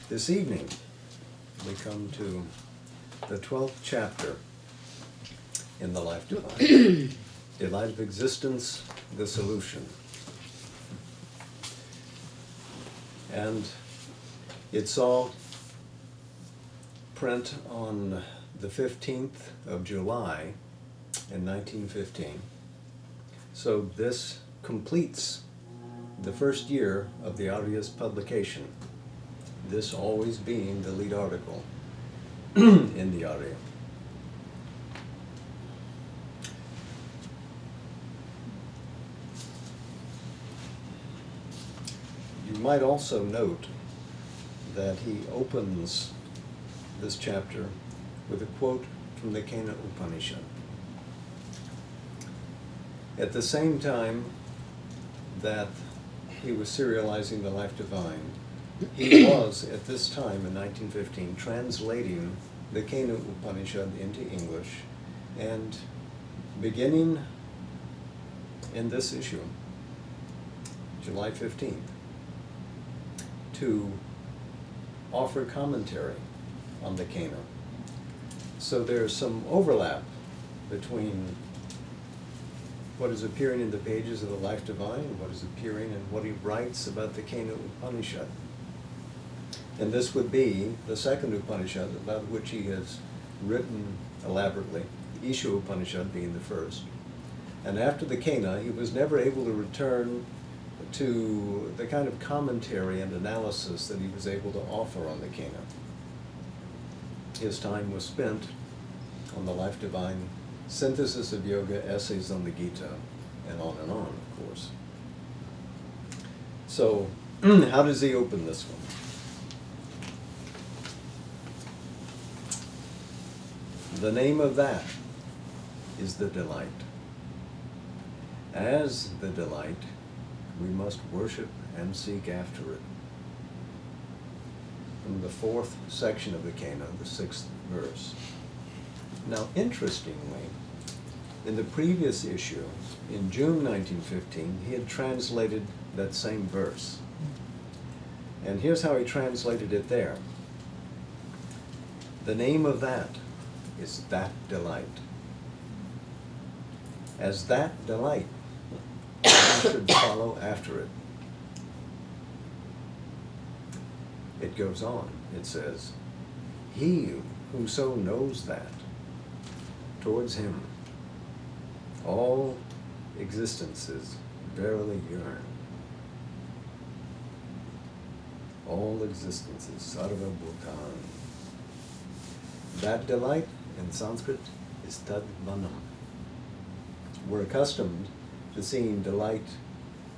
This evening, we come to the 12th chapter in the Life Divine, Delight of Existence, the Solution. And it saw print on the 15th of July in 1915. So this completes the first year of the Aria's publication, this always being the lead article in the Arya. You might also note that he opens this chapter with a quote from the Kena Upanishad. At the same time that he was serializing the Life Divine, he was, at this time in 1915, translating the Kena Upanishad into English, and beginning in this issue, July 15th, to offer commentary on the Kena. So there's some overlap between what is appearing in the pages of the Life Divine and what is appearing in what he writes about the Kena Upanishad. And this would be the second Upanishad about which he has written elaborately, the Isha Upanishad being the first. And after the Kena, he was never able to return to the kind of commentary and analysis that he was able to offer on the Kena. His time was spent on the Life Divine, synthesis of yoga, essays on the Gita, and on, of course. So, how does he open this one? The name of that is the delight. As the delight, we must worship and seek after it. From the fourth section of the Kena, the sixth verse. Now, interestingly, in the previous issue, in June 1915, he had translated that same verse. And here's how he translated it there. The name of that is that delight. As that delight, we should follow after it. It goes on, it says, he who so knows that, towards him all existences verily yearn. All existences, sarva bhutan. That delight in Sanskrit is tad vanam. We're accustomed to seeing delight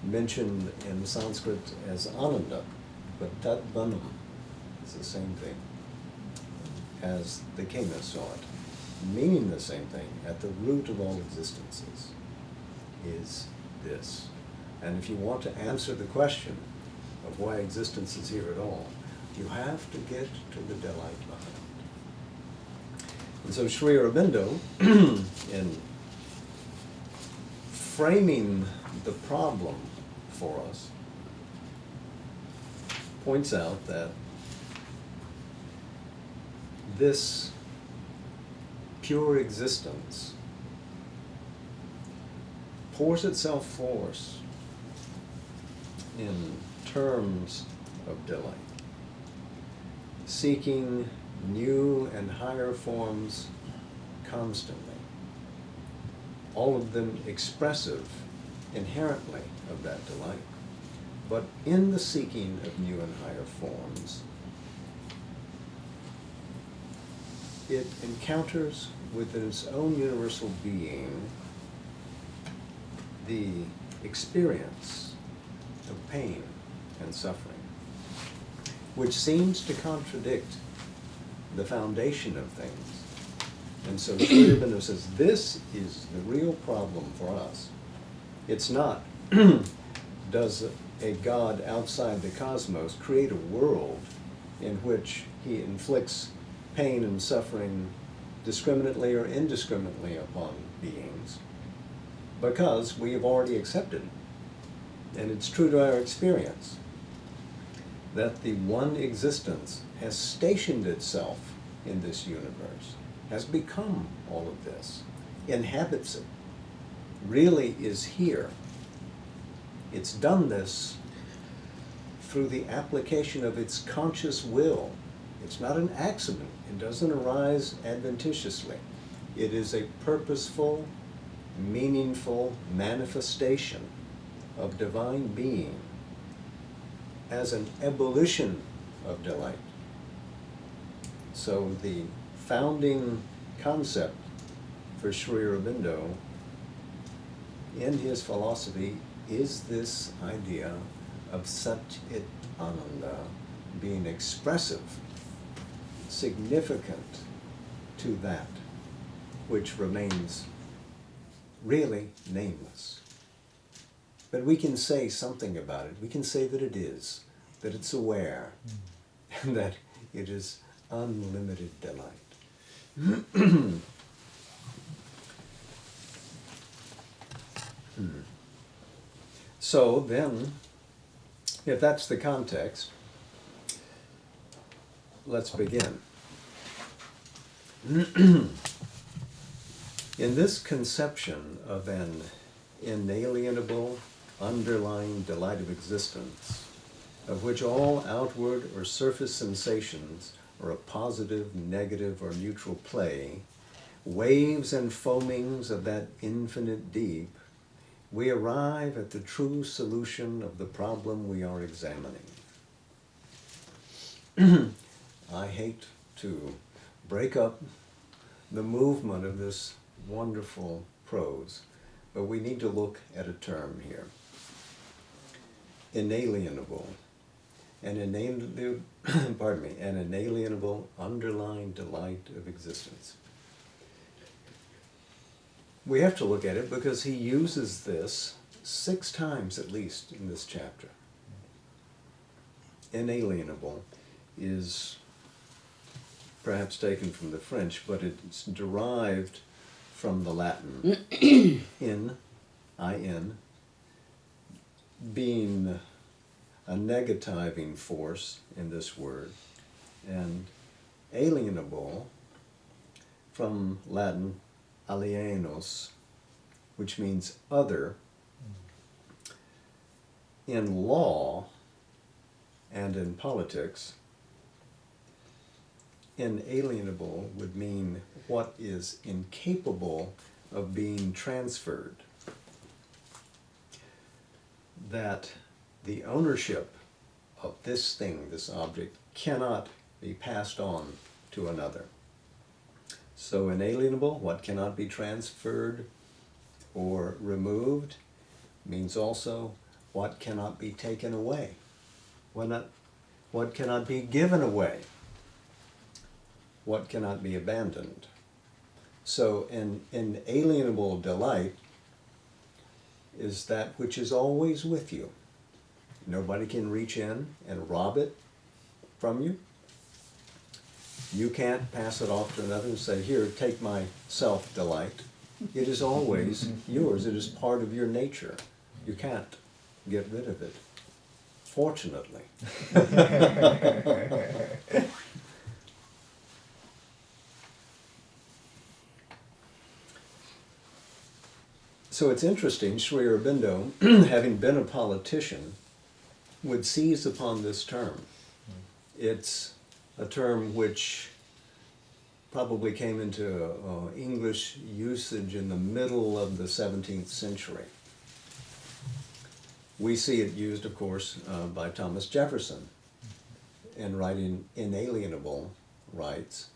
mentioned in Sanskrit as ananda, but tad vanam is the same thing as the Kena saw it, meaning the same thing. At the root of all existences is this. And if you want to answer the question of why existence is here at all, you have to get to the delight behind it. And so Sri Aurobindo, in framing the problem for us, points out that this pure existence pours itself forth in terms of delight, seeking new and higher forms constantly, all of them expressive inherently of that delight. But in the seeking of new and higher forms, it encounters within its own universal being the experience of pain and suffering, which seems to contradict the foundation of things. And so Sri Aurobindo says this is the real problem for us. It's not, does a God outside the cosmos create a world in which he inflicts pain and suffering discriminately or indiscriminately upon beings, because we have already accepted it, and it's true to our experience. that the one existence has stationed itself in this universe, has become all of this, inhabits it, really is here. It's done this through the application of its conscious will. It's not an accident. It doesn't arise adventitiously. It is a purposeful, meaningful manifestation of divine being as an ebullition of delight. So the founding concept for Sri Aurobindo in his philosophy is this idea of Sat Chit Ananda being expressive, significant to that which remains really nameless. But we can say something about it. We can say that it is, that it's aware, and that it is unlimited delight. So then, if that's the context, let's begin. In this conception of an inalienable, underlying delight of existence, of which all outward or surface sensations are a positive, negative, or neutral play, waves and foamings of that infinite deep, we arrive at the true solution of the problem we are examining. I hate to break up the movement of this wonderful prose, but we need to look at a term here. Inalienable. An inalienable underlying delight of existence. We have to look at it because he uses this 6 times at least in this chapter. Inalienable is perhaps taken from the French, but it's derived from the Latin. In, being a negativing force in this word, and alienable from Latin alienos, which means other. In law and in politics, inalienable would mean what is incapable of being transferred. That the ownership of this thing, this object, cannot be passed on to another. So inalienable, what cannot be transferred or removed, means also what cannot be taken away, what cannot be given away, what cannot be abandoned. So an inalienable delight is that which is always with you. Nobody can reach in and rob it from you. You can't pass it off to another and say, here, take my self-delight. It is always yours. It is part of your nature. You can't get rid of it, fortunately. So it's interesting, Sri Aurobindo, having been a politician, would seize upon this term. It's a term which probably came into English usage in the middle of the 17th century. We see it used, of course, by Thomas Jefferson in writing inalienable rights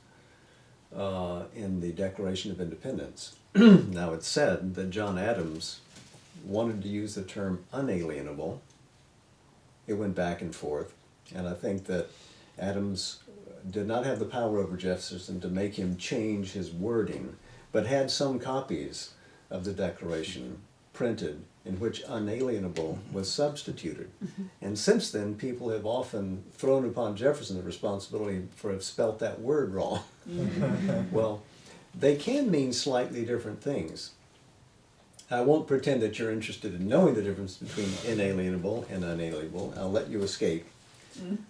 in the Declaration of Independence. Now it's said that John Adams wanted to use the term unalienable. It went back and forth, and I think that Adams did not have the power over Jefferson to make him change his wording, but had some copies of the Declaration printed in which unalienable was substituted. And since then, people have often thrown upon Jefferson the responsibility for have spelt that word wrong. Well, they can mean slightly different things. I won't pretend that you're interested in knowing the difference between inalienable and unalienable. I'll let you escape.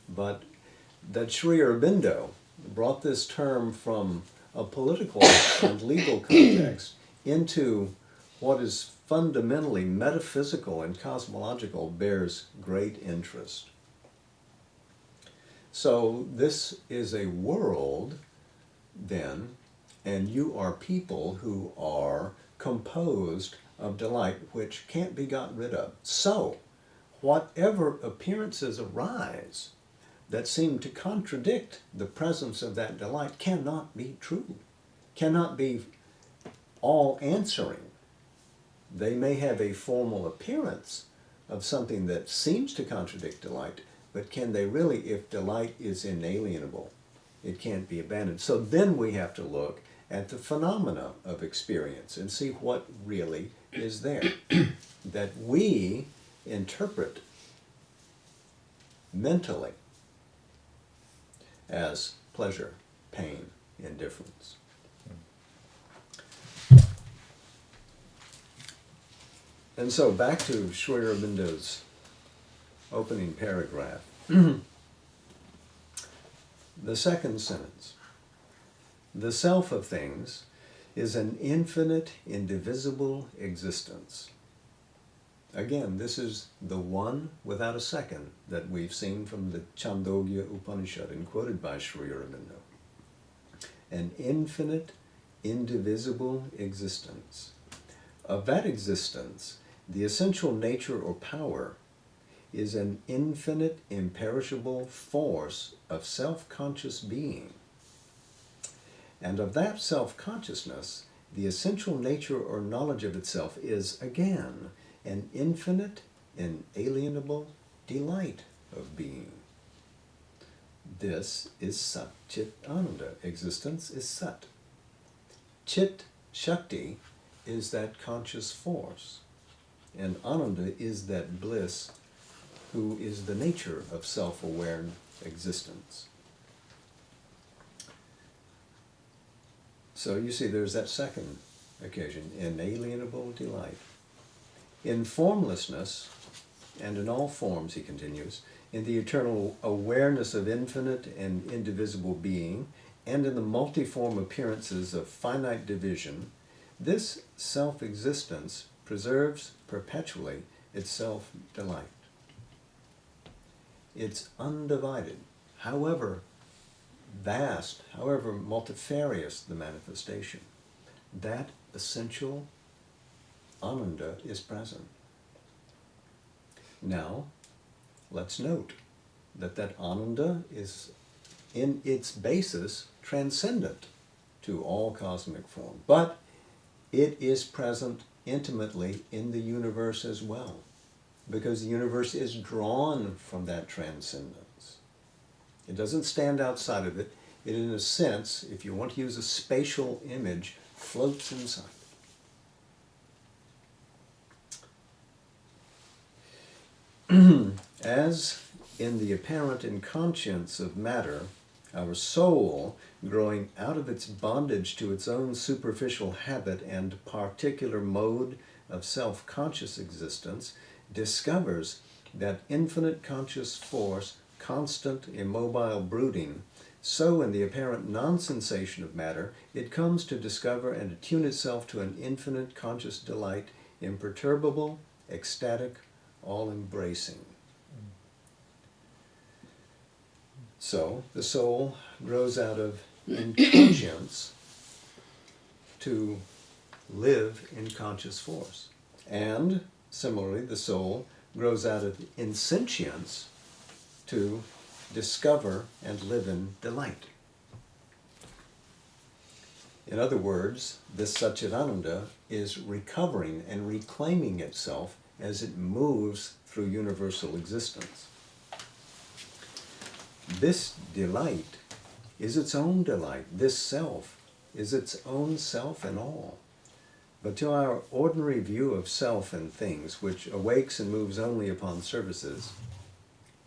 but that Sri Aurobindo brought this term from a political and legal context into what is fundamentally metaphysical and cosmological bears great interest. So this is a world, then, and you are people who are composed of delight which can't be got rid of. So, whatever appearances arise that seem to contradict the presence of that delight cannot be true, cannot be all answering. They may have a formal appearance of something that seems to contradict delight, but can they really, if delight is inalienable, it can't be abandoned. So then we have to look at the phenomena of experience and see what really is there that we interpret mentally as pleasure, pain, indifference. And so back to Sri Aurobindo's opening paragraph. The second sentence. The self of things is an infinite, indivisible existence. Again, this is the one without a second that we've seen from the Chandogya Upanishad and quoted by Sri Aurobindo. An infinite, indivisible existence. Of that existence, the essential nature or power is an infinite, imperishable force of self-conscious being. And of that self-consciousness, the essential nature or knowledge of itself is, again, an infinite, inalienable delight of being. This is Sat Chit Ananda. Existence is Sat. Chit Shakti is that conscious force. And Ananda is that bliss who is the nature of self-aware existence. So you see there's that second occasion, inalienable delight. In formlessness, and in all forms, he continues, in the eternal awareness of infinite and indivisible being, and in the multiform appearances of finite division, this self-existence preserves perpetually its self-delight. It's undivided, however vast, however multifarious the manifestation. That essential Ananda is present. Now, let's note that that Ananda is in its basis transcendent to all cosmic form, but it is present intimately in the universe as well, because the universe is drawn from that transcendence. It doesn't stand outside of it. It, in a sense, if you want to use a spatial image, floats inside. As in the apparent inconscience of matter, our soul, growing out of its bondage to its own superficial habit and particular mode of self-conscious existence, discovers that infinite conscious force, constant, immobile brooding, so in the apparent non-sensation of matter, it comes to discover and attune itself to an infinite conscious delight, imperturbable, ecstatic, all-embracing. So the soul grows out of inconscience to live in conscious force. And similarly, the soul grows out of insentience to discover and live in delight. In other words, this Satchidananda is recovering and reclaiming itself as it moves through universal existence. This delight is its own delight. This self is its own self and all. But to our ordinary view of self and things, which awakes and moves only upon services,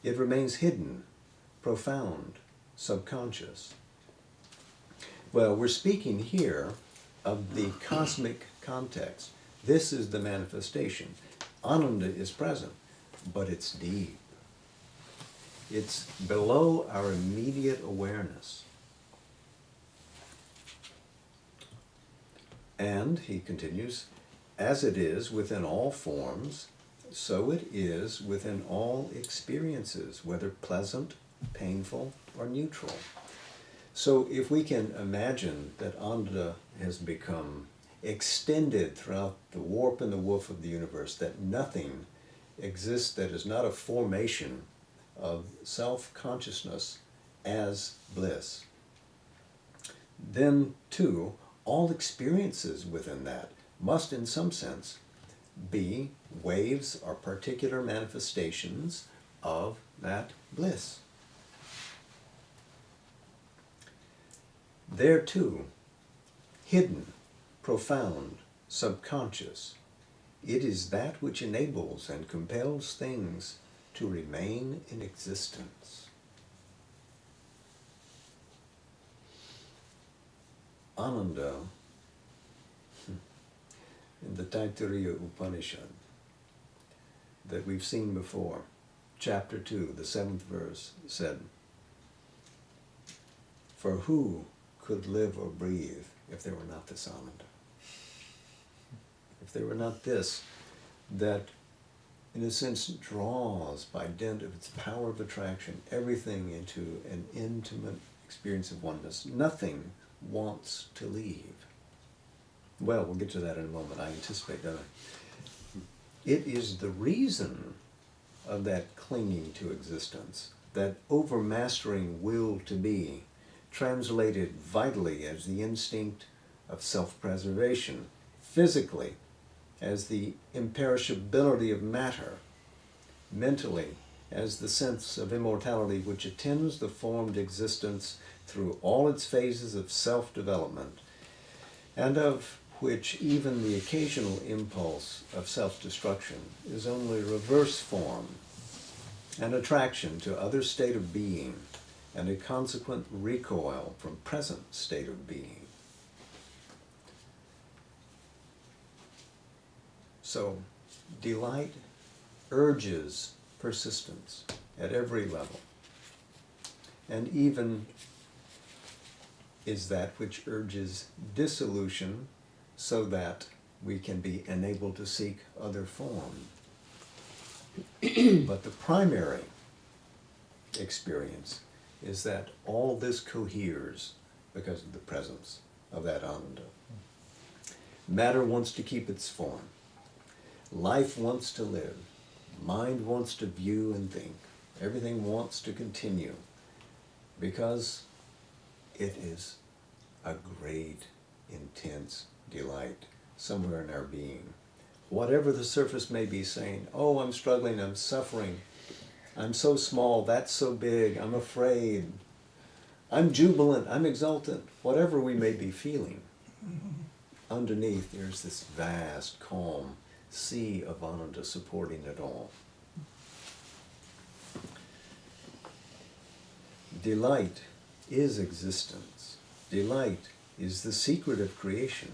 it remains hidden, profound, subconscious. Well, we're speaking here of the cosmic context. This is the manifestation. Ananda is present, but it's deep. It's below our immediate awareness. And, he continues, as it is within all forms, so it is within all experiences, whether pleasant, painful, or neutral. So if we can imagine that Ananda has become extended throughout the warp and the woof of the universe, that nothing exists that is not a formation of self-consciousness as bliss, then too, all experiences within that must in some sense be waves or particular manifestations of that bliss. There too, hidden, profound, subconscious, it is that which enables and compels things to remain in existence. Ananda, in the Taittiriya Upanishad that we've seen before, chapter 2, the 7th verse, said, "For who could live or breathe if there were not this Ananda?" If there were not this, that in a sense draws by dint of its power of attraction everything into an intimate experience of oneness, nothing wants to leave. Well, we'll get to that in a moment, I anticipate, don't I? It is the reason of that clinging to existence, that overmastering will to be, translated vitally as the instinct of self-preservation, physically as the imperishability of matter, mentally as the sense of immortality which attends the formed existence through all its phases of self-development, and of which even the occasional impulse of self-destruction is only reverse form, an attraction to other state of being, and a consequent recoil from present state of being. So, delight urges persistence at every level, and even is that which urges dissolution so that we can be enabled to seek other form. But the primary experience is that all this coheres because of the presence of that Ananda. Matter wants to keep its form. Life wants to live. Mind wants to view and think. Everything wants to continue because it is a great, intense delight somewhere in our being. Whatever the surface may be saying, oh, I'm struggling, I'm suffering, I'm so small, that's so big, I'm afraid, I'm jubilant, I'm exultant, whatever we may be feeling, underneath there's this vast, calm sea of Ananda supporting it all. Delight is existence. Delight is the secret of creation.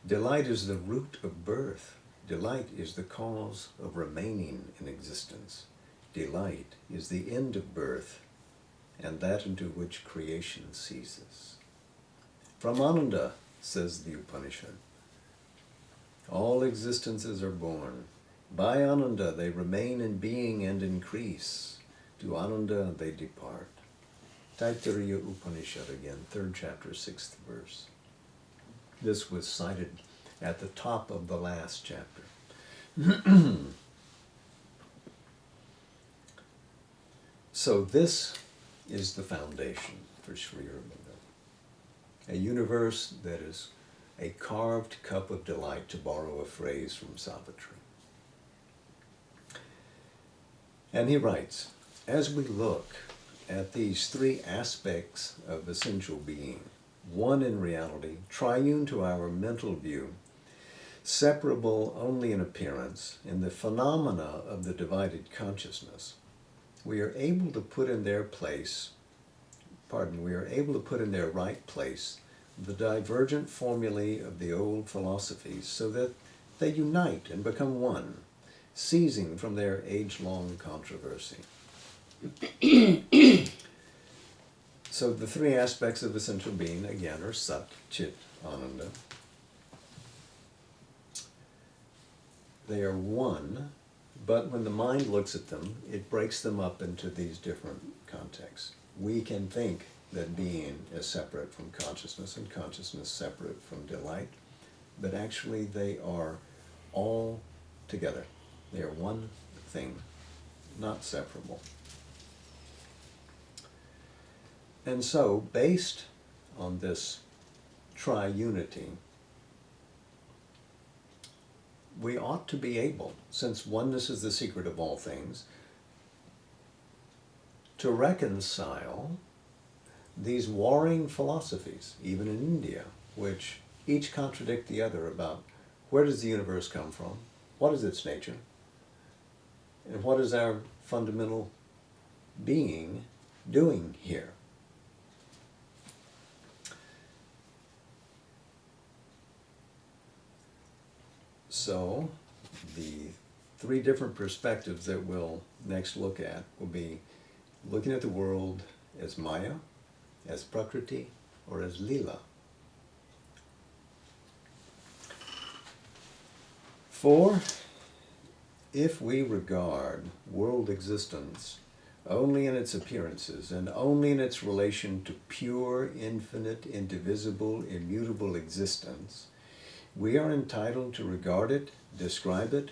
Delight is the root of birth. Delight is the cause of remaining in existence. Delight is the end of birth, and that into which creation ceases. From Ananda, says the Upanishad, all existences are born. By Ananda they remain in being and increase. To Ananda they depart. Taittiriya Upanishad again, 3rd chapter, 6th verse. This was cited at the top of the last chapter. So this is the foundation for Sri Aurobindo. A universe that is a carved cup of delight, to borrow a phrase from Savitri. And he writes, as we look at these three aspects of essential being, one in reality, triune to our mental view, separable only in appearance, in the phenomena of the divided consciousness, we are able to put in their right place the divergent formulae of the old philosophies so that they unite and become one, ceasing from their age-long controversy. So the three aspects of essential being, again, are Sat, Chit, Ananda. They are one, but when the mind looks at them, it breaks them up into these different contexts. We can think that being is separate from consciousness and consciousness separate from delight, but actually they are all together. They are one thing, not separable. And so, based on this triunity, we ought to be able, since oneness is the secret of all things, to reconcile these warring philosophies, even in India, which each contradict the other about where does the universe come from, what is its nature, and what is our fundamental being doing here. So, the three different perspectives that we'll next look at will be looking at the world as Maya, as Prakriti, or as Lila. For if we regard world existence only in its appearances and only in its relation to pure, infinite, indivisible, immutable existence, we are entitled to regard it, describe it,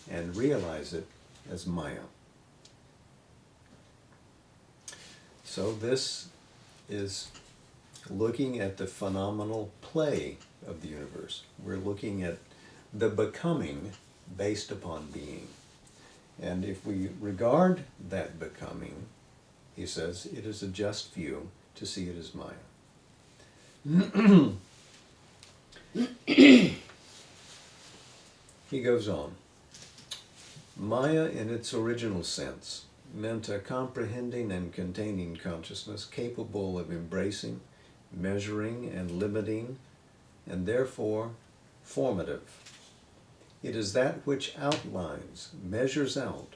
and realize it as Maya. So this is looking at the phenomenal play of the universe. We're looking at the becoming based upon being. And if we regard that becoming, he says, it is a just view to see it as Maya. He goes on. Maya in its original sense meant a comprehending and containing consciousness capable of embracing, measuring, and limiting, and therefore formative. It is that which outlines, measures out,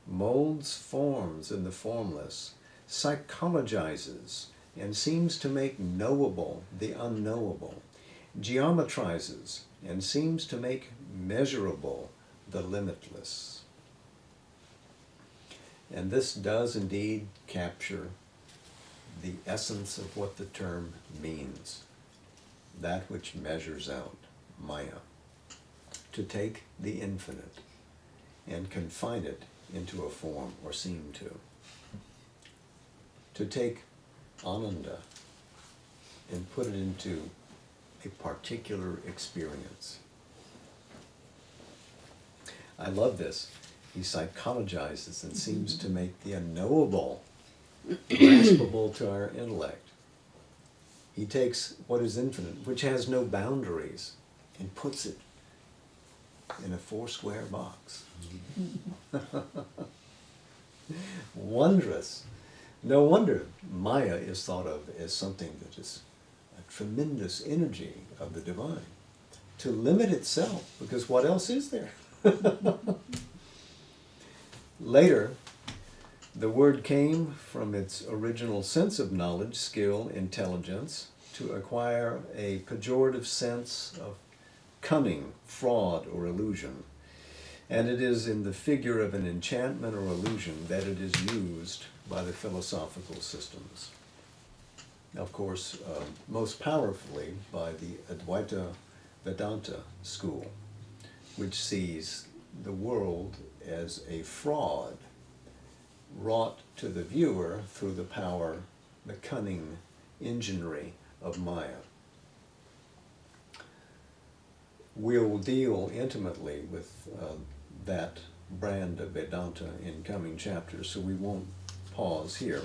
molds forms in the formless, psychologizes, and seems to make knowable the unknowable, geometrizes, and seems to make measurable the limitless. And this does indeed capture the essence of what the term means, that which measures out, Maya, to take the infinite and confine it into a form, or seem to take Ananda and put it into a particular experience. I love this. He psychologizes and seems to make the unknowable graspable to our intellect. He takes what is infinite, which has no boundaries, and puts it in a 4-square box. Wondrous. No wonder Maya is thought of as something that is a tremendous energy of the divine. To limit itself, because what else is there? Later, the word came from its original sense of knowledge, skill, intelligence, to acquire a pejorative sense of cunning, fraud, or illusion. And it is in the figure of an enchantment or illusion that it is used by the philosophical systems. Of course, most powerfully by the Advaita Vedanta school, which sees the world as a fraud wrought to the viewer through the power, the cunning enginery of Maya. We'll deal intimately with that brand of Vedanta in coming chapters, so we won't pause here.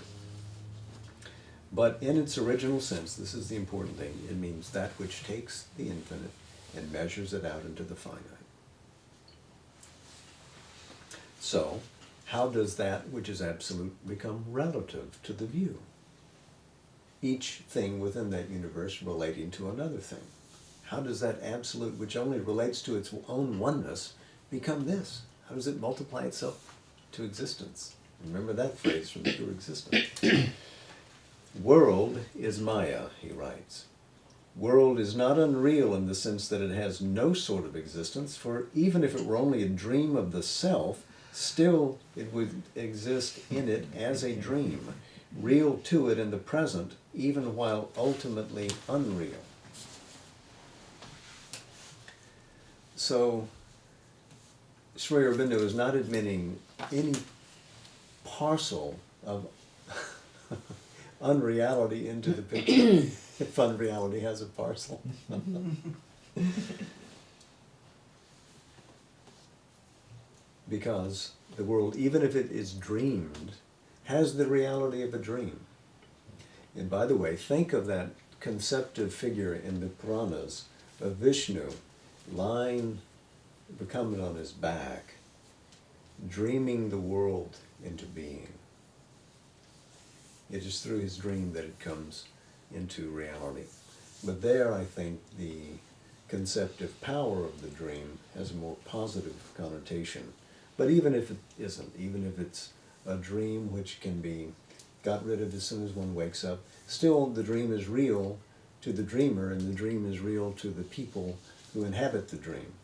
But in its original sense, this is the important thing, it means that which takes the infinite and measures it out into the finite. So, how does that which is absolute become relative to the view? Each thing within that universe relating to another thing. How does that absolute, which only relates to its own oneness, become this? How does it multiply itself to existence? Remember that phrase from Pure Existence. World is Maya, he writes. World is not unreal in the sense that it has no sort of existence, for even if it were only a dream of the self, still it would exist in it as a dream, real to it in the present, even while ultimately unreal. So, Sri Aurobindo is not admitting any parcel of unreality into the picture, if unreality has a parcel. Because the world, even if it is dreamed, has the reality of a dream. And by the way, think of that conceptive figure in the Puranas of Vishnu lying recumbent on his back, dreaming the world into being. It is through his dream that it comes into reality. But there, I think, the conceptive power of the dream has a more positive connotation. But even if it isn't, even if it's a dream which can be got rid of as soon as one wakes up, still the dream is real to the dreamer, and the dream is real to the people who inhabit the dream.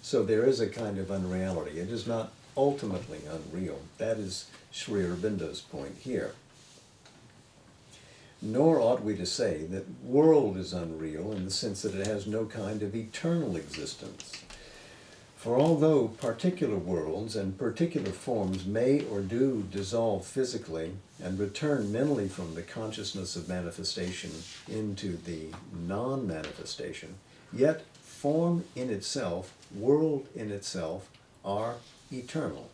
So there is a kind of unreality. It is not ultimately unreal. That is Sri Aurobindo's point here. Nor ought we to say that world is unreal in the sense that it has no kind of eternal existence. For although particular worlds and particular forms may or do dissolve physically and return mentally from the consciousness of manifestation into the non-manifestation, yet form in itself, world in itself, are eternal.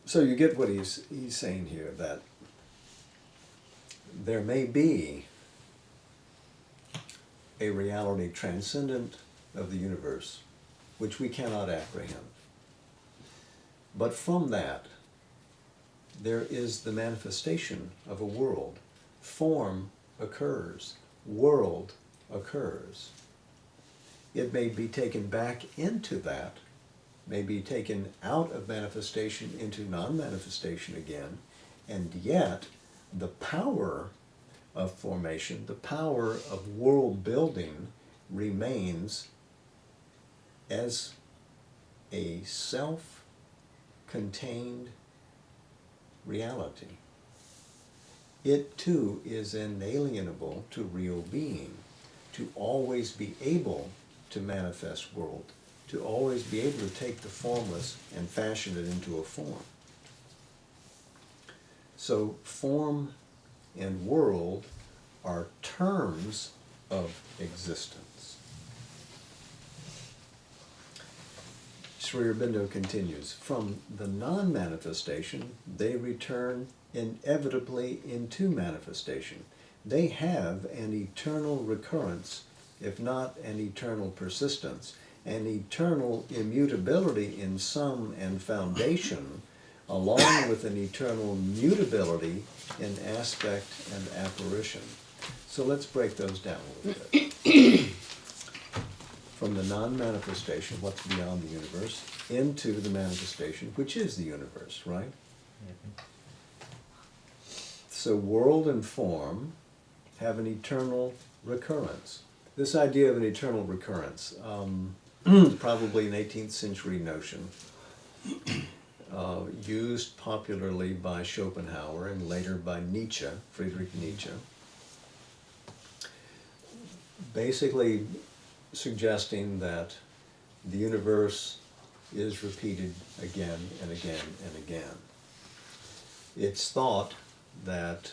So you get what he's saying here, that there may be a reality transcendent of the universe, which we cannot apprehend. But from that, there is the manifestation of a world. Form occurs, world occurs. It may be taken back into that, may be taken out of manifestation into non-manifestation again, and yet the power of formation, the power of world building remains as a self-contained reality. It too is inalienable to real being, to always be able to manifest world, to always be able to take the formless and fashion it into a form. So form and world are terms of existence. Sri Aurobindo continues, from the non-manifestation, they return inevitably into manifestation. They have an eternal recurrence, if not an eternal persistence, an eternal immutability in sum and foundation, along with an eternal mutability in aspect and apparition. So let's break those down a little bit. From the non-manifestation, what's beyond the universe, into the manifestation, which is the universe, right? Mm-hmm. So world and form have an eternal recurrence. This idea of an eternal recurrence, probably an 18th century notion, used popularly by Schopenhauer and later by Nietzsche, Friedrich Nietzsche, basically suggesting that the universe is repeated again and again and again. It's thought that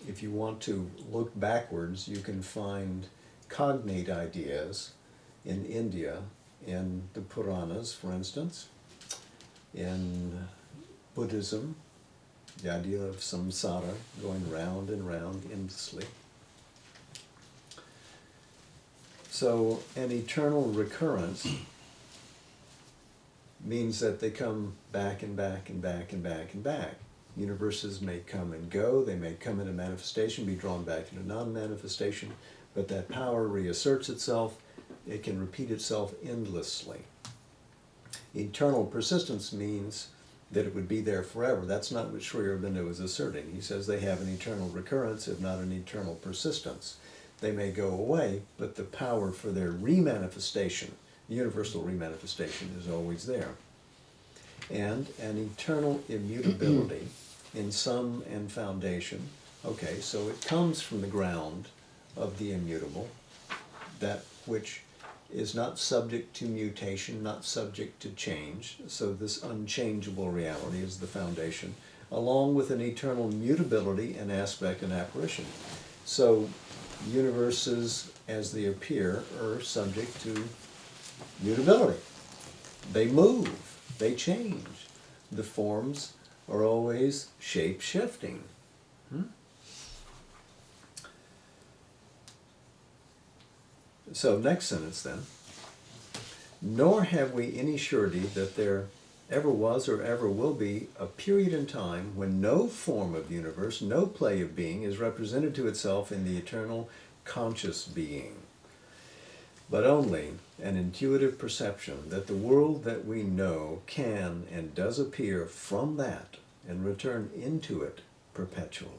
if you want to look backwards, you can find cognate ideas in India, in the Puranas, for instance, in Buddhism, the idea of samsara, going round and round endlessly. So an eternal recurrence means that they come back and back and back and back and back. Universes may come and go, they may come into manifestation, be drawn back into non-manifestation, but that power reasserts itself it can repeat itself endlessly. Eternal persistence means that it would be there forever. That's not what Sri Aurobindo is asserting. He says they have an eternal recurrence, if not an eternal persistence. They may go away, but the power for their remanifestation, universal remanifestation, is always there. And an eternal immutability in sum and foundation. Okay, so it comes from the ground of the immutable, that which is not subject to mutation, not subject to change. So this unchangeable reality is the foundation, along with an eternal mutability and aspect and apparition. So universes as they appear are subject to mutability. They move, they change. The forms are always shape-shifting. So next sentence then. Nor have we any surety that there ever was or ever will be a period in time when no form of universe, no play of being is represented to itself in the eternal conscious being, but only an intuitive perception that the world that we know can and does appear from that and return into it perpetually.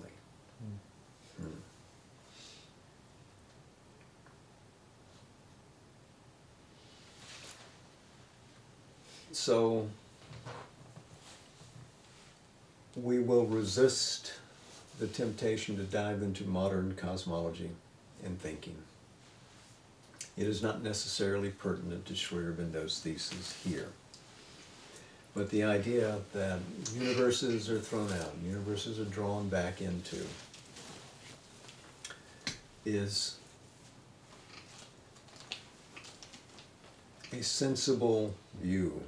So we will resist the temptation to dive into modern cosmology and thinking. It is not necessarily pertinent to Sri Aurobindo's thesis here. But the idea that universes are thrown out, universes are drawn back into, is a sensible view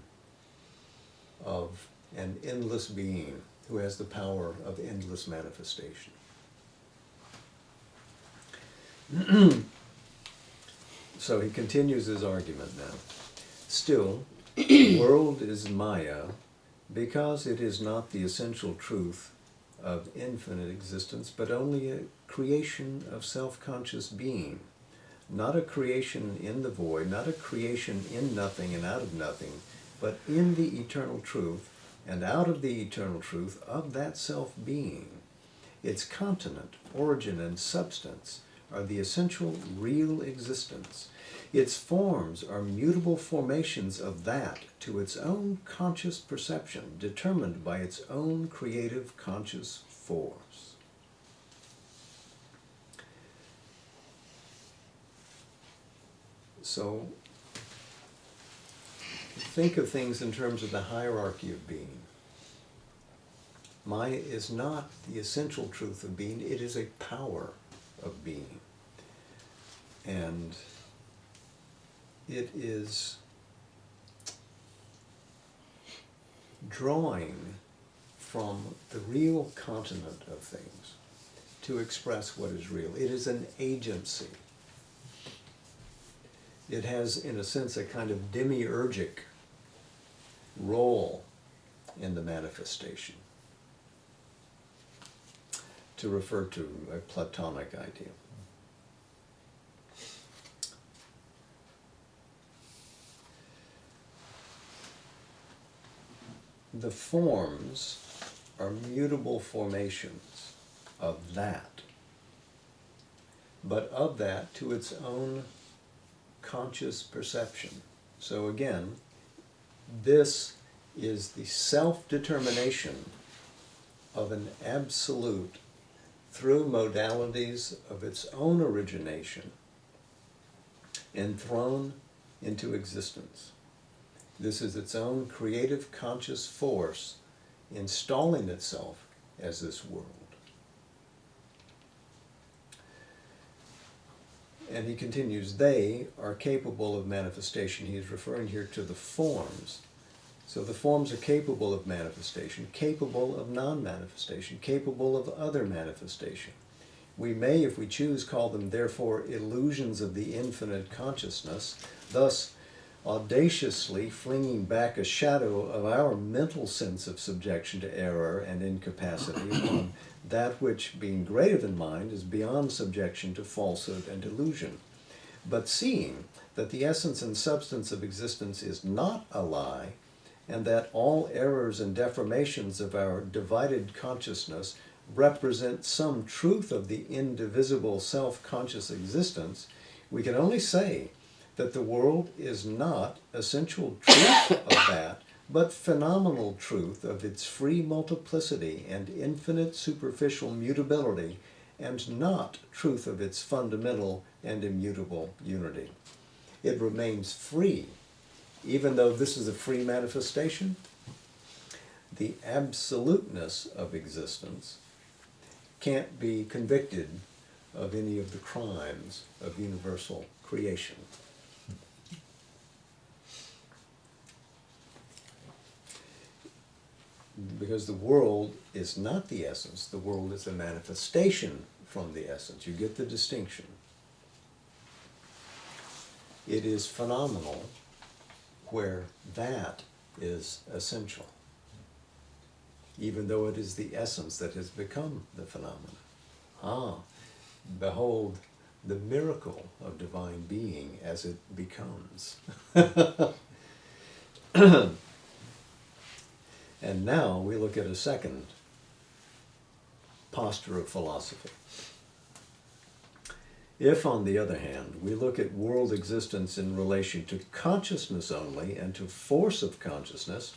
of an endless being who has the power of endless manifestation. So he continues his argument now. Still, the world is Maya because it is not the essential truth of infinite existence, but only a creation of self-conscious being. Not a creation in the void, not a creation in nothing and out of nothing, but in the eternal truth and out of the eternal truth of that self-being. Its continent, origin, and substance are the essential real existence. Its forms are mutable formations of that to its own conscious perception, determined by its own creative conscious force. So, think of things in terms of the hierarchy of being. Maya is not the essential truth of being, it is a power of being. And it is drawing from the real continent of things to express what is real. It is an agency. It has, in a sense, a kind of demiurgic role in the manifestation, to refer to a Platonic idea. The forms are mutable formations of that, but of that to its own conscious perception. So again, this is the self-determination of an absolute through modalities of its own origination and thrown into existence. This is its own creative conscious force installing itself as this world. And he continues, they are capable of manifestation. He is referring here to the forms. So the forms are capable of manifestation, capable of non-manifestation, capable of other manifestation. We may, if we choose, call them therefore illusions of the infinite consciousness, thus audaciously flinging back a shadow of our mental sense of subjection to error and incapacity upon that which, being greater than mind, is beyond subjection to falsehood and illusion. But seeing that the essence and substance of existence is not a lie, and that all errors and deformations of our divided consciousness represent some truth of the indivisible self-conscious existence, we can only say that the world is not essential truth of that, but phenomenal truth of its free multiplicity and infinite superficial mutability, and not truth of its fundamental and immutable unity. It remains free, even though this is a free manifestation. The absoluteness of existence can't be convicted of any of the crimes of universal creation. Because the world is not the essence, the world is a manifestation from the essence. You get the distinction. It is phenomenal where that is essential, even though it is the essence that has become the phenomenon. Ah, behold the miracle of divine being as it becomes. And now we look at a second posture of philosophy. If, on the other hand, we look at world existence in relation to consciousness only and to force of consciousness,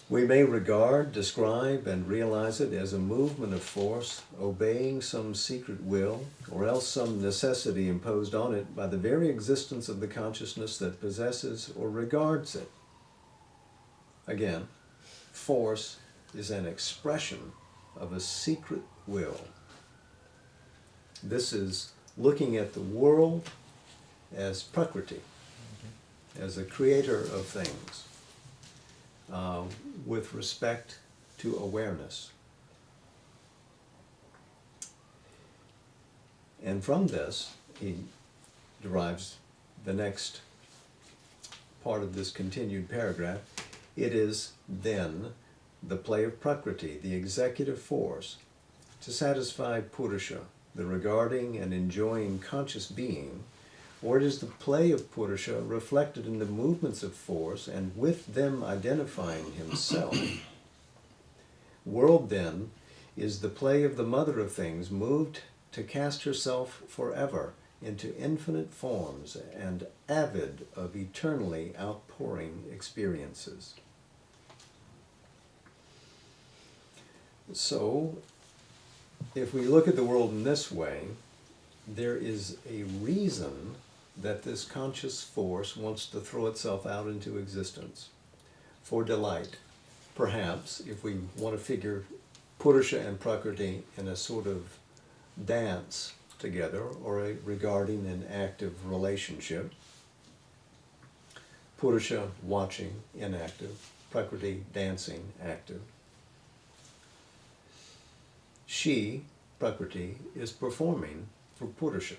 we may regard, describe, and realize it as a movement of force, obeying some secret will, or else some necessity imposed on it by the very existence of the consciousness that possesses or regards it. Again, force is an expression of a secret will. This is looking at the world as Prakriti, as a creator of things, with respect to awareness. And from this, he derives the next part of this continued paragraph. It is then the play of Prakriti, the executive force, to satisfy Purusha, the regarding and enjoying conscious being, or it is the play of Purusha reflected in the movements of force and with them identifying himself. World, then, is the play of the mother of things, moved to cast herself forever into infinite forms and avid of eternally outpouring experiences. So, if we look at the world in this way, there is a reason that this conscious force wants to throw itself out into existence for delight. Perhaps, if we want to figure Purusha and Prakriti in a sort of dance together, or a regarding an active relationship, Purusha watching, inactive, Prakriti dancing, active. She, Prakriti, is performing for Purusha.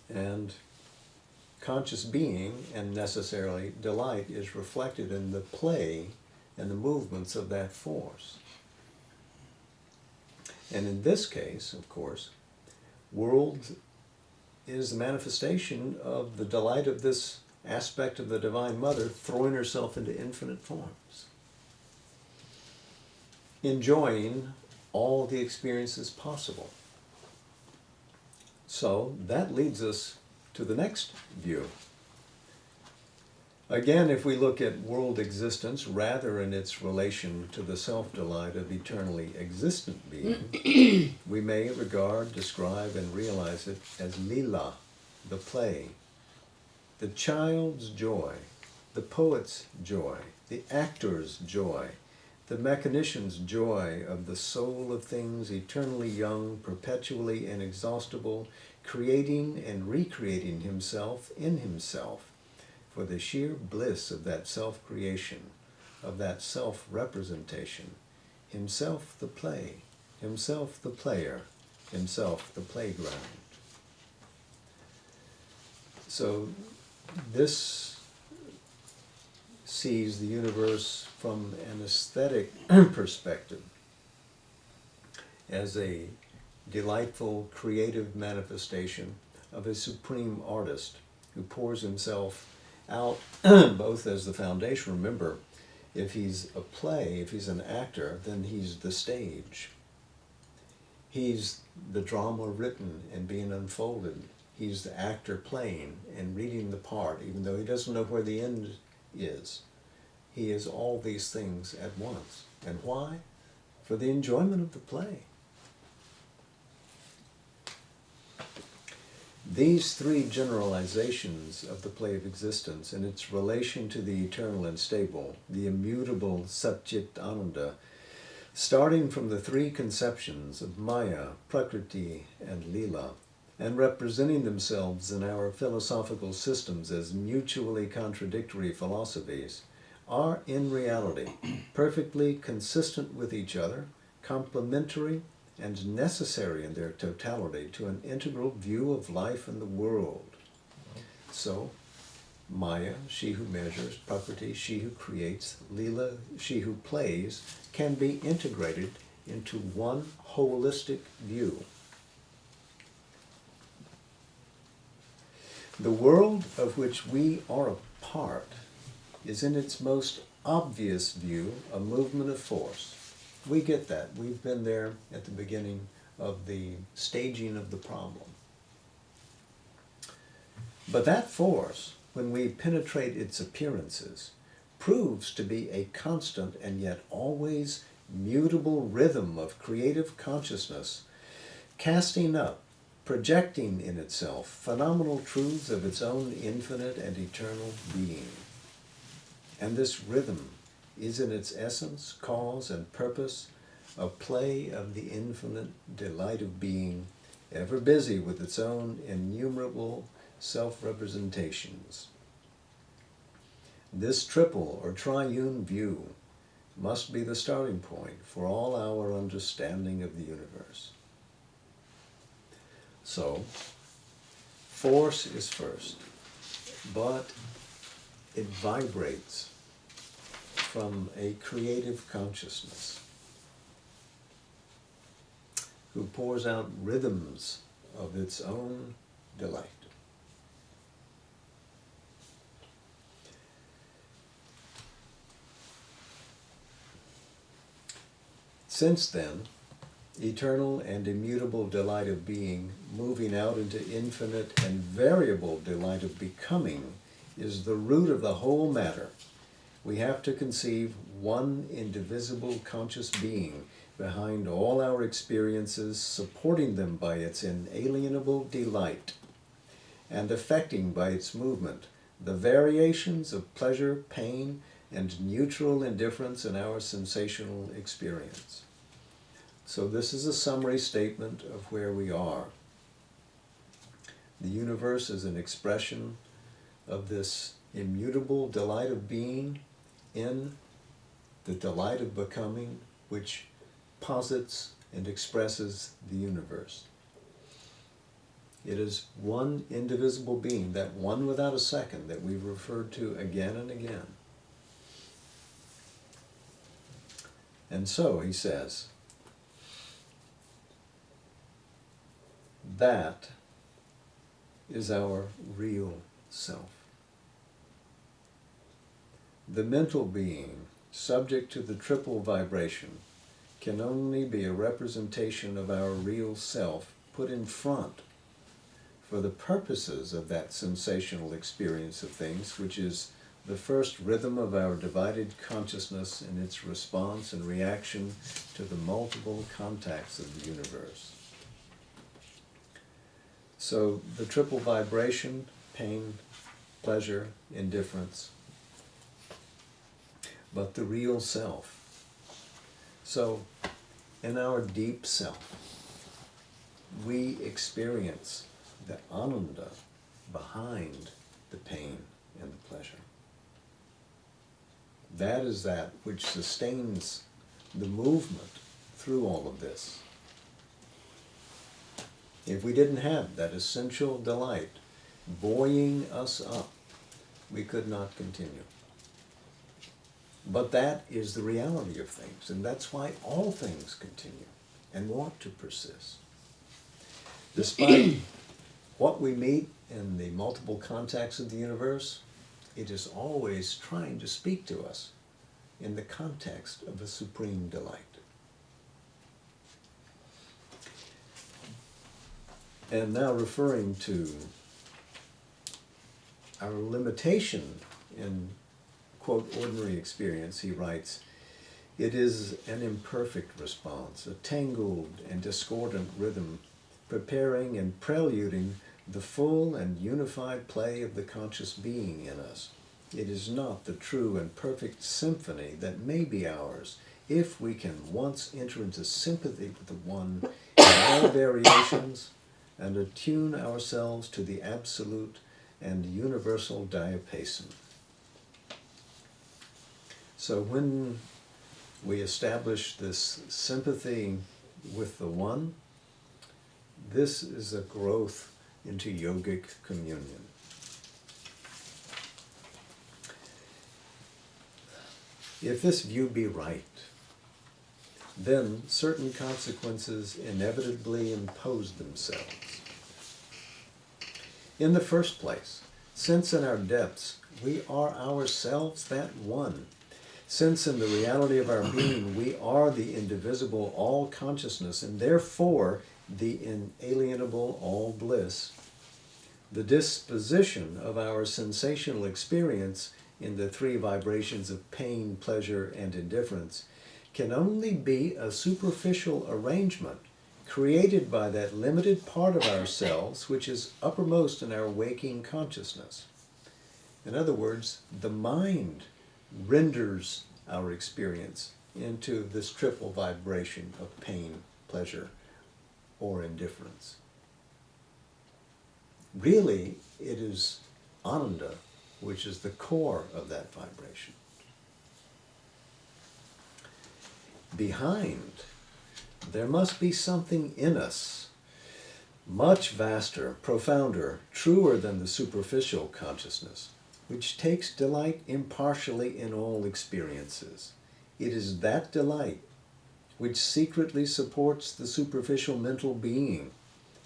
And conscious being, and necessarily delight, is reflected in the play and the movements of that force. And in this case, of course, world is the manifestation of the delight of this aspect of the Divine Mother throwing herself into infinite forms, enjoying all the experiences possible. So that leads us to the next view. Again, if we look at world existence rather in its relation to the self-delight of eternally existent being, we may regard, describe, and realize it as lila, the play, the child's joy, the poet's joy, the actor's joy, the mechanician's joy of the soul of things eternally young, perpetually inexhaustible, creating and recreating himself in himself, for the sheer bliss of that self-creation, of that self-representation, himself the play, himself the player, himself the playground. So this sees the universe from an aesthetic perspective as a delightful creative manifestation of a supreme artist who pours himself out both as the foundation. Remember, if he's a play, if he's an actor, then he's the stage. He's the drama written and being unfolded. He's the actor playing and reading the part, even though he doesn't know where the end is. He is all these things at once. And why? For the enjoyment of the play. These three generalizations of the play of existence and its relation to the eternal and stable, the immutable Satchit Ananda, starting from the three conceptions of Maya, Prakriti, and Leela, and representing themselves in our philosophical systems as mutually contradictory philosophies, are in reality perfectly consistent with each other, complementary, and necessary in their totality to an integral view of life and the world. So, Maya, she who measures; Prakriti, she who creates; Leela, she who plays, can be integrated into one holistic view. The world of which we are a part is in its most obvious view a movement of force. We get that. We've been there at the beginning of the staging of the problem. But that force, when we penetrate its appearances, proves to be a constant and yet always mutable rhythm of creative consciousness, casting up, projecting in itself phenomenal truths of its own infinite and eternal being. And this rhythm is in its essence, cause, and purpose a play of the infinite delight of being, ever busy with its own innumerable self-representations. This triple or triune view must be the starting point for all our understanding of the universe. So, force is first, but it vibrates from a creative consciousness who pours out rhythms of its own delight. Since then, eternal and immutable delight of being, moving out into infinite and variable delight of becoming, is the root of the whole matter. We have to conceive one indivisible conscious being behind all our experiences, supporting them by its inalienable delight, and affecting by its movement the variations of pleasure, pain, and neutral indifference in our sensational experience. So this is a summary statement of where we are. The universe is an expression of this immutable delight of being in the delight of becoming, which posits and expresses the universe. It is one indivisible being, that one without a second that we've referred to again and again. And so, he says, that is our real self. The mental being, subject to the triple vibration, can only be a representation of our real self put in front for the purposes of that sensational experience of things, which is the first rhythm of our divided consciousness in its response and reaction to the multiple contacts of the universe. So the triple vibration, pain, pleasure, indifference, but the real self. So in our deep self, we experience the ananda behind the pain and the pleasure. That is that which sustains the movement through all of this. If we didn't have that essential delight buoying us up, we could not continue. But that is the reality of things, and that's why all things continue and want to persist. Despite what we meet in the multiple contacts of the universe, it is always trying to speak to us in the context of a supreme delight. And now referring to our limitation in, quote, ordinary experience, he writes, "It is an imperfect response, a tangled and discordant rhythm, preparing and preluding the full and unified play of the conscious being in us. It is not the true and perfect symphony that may be ours if we can once enter into sympathy with the One in all variations and attune ourselves to the absolute and universal diapason." So when we establish this sympathy with the One, this is a growth into yogic communion. If this view be right, then certain consequences inevitably impose themselves. In the first place, since in our depths we are ourselves that One, since in the reality of our being we are the indivisible all consciousness and therefore the inalienable all bliss, the disposition of our sensational experience in the three vibrations of pain, pleasure, and indifference can only be a superficial arrangement created by that limited part of ourselves which is uppermost in our waking consciousness. In other words, the mind renders our experience into this triple vibration of pain, pleasure, or indifference. Really, it is Ananda which is the core of that vibration. Behind, there must be something in us, much vaster, profounder, truer than the superficial consciousness, which takes delight impartially in all experiences. It is that delight which secretly supports the superficial mental being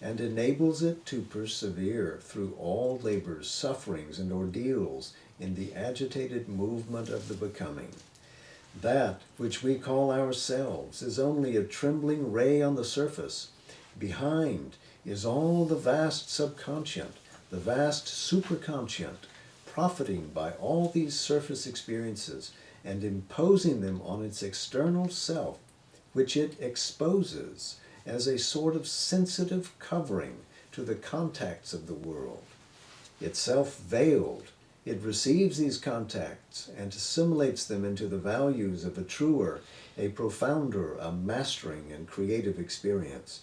and enables it to persevere through all labors, sufferings, and ordeals in the agitated movement of the becoming. That which we call ourselves is only a trembling ray on the surface. Behind is all the vast subconscient, the vast superconscient, profiting by all these surface experiences and imposing them on its external self, which it exposes as a sort of sensitive covering to the contacts of the world. Itself veiled, it receives these contacts and assimilates them into the values of a truer, a profounder, a mastering and creative experience.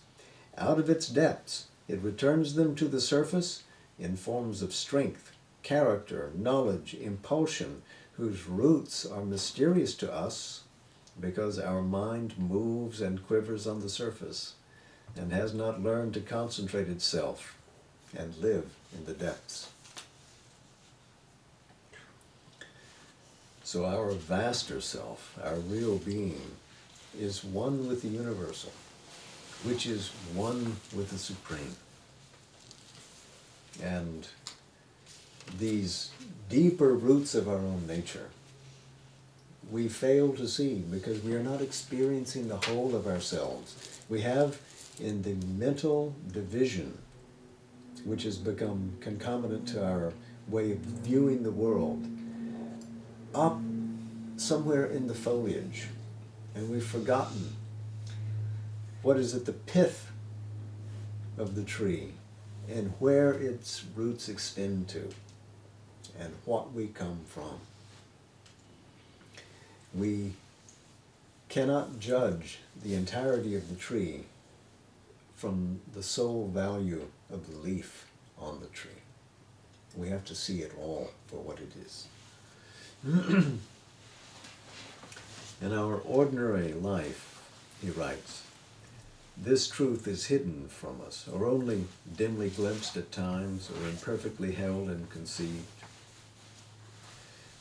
Out of its depths, it returns them to the surface in forms of strength, character, knowledge, impulsion, whose roots are mysterious to us because our mind moves and quivers on the surface and has not learned to concentrate itself and live in the depths. So our vaster self, our real being, is one with the universal, which is one with the supreme. And these deeper roots of our own nature we fail to see because we are not experiencing the whole of ourselves. We have in the mental division, which has become concomitant to our way of viewing the world, up somewhere in the foliage, and we've forgotten what is at the pith of the tree and where its roots extend to and what we come from. We cannot judge the entirety of the tree from the sole value of the leaf on the tree. We have to see it all for what it is. In our ordinary life, he writes, this truth is hidden from us, or only dimly glimpsed at times, or imperfectly held and conceived.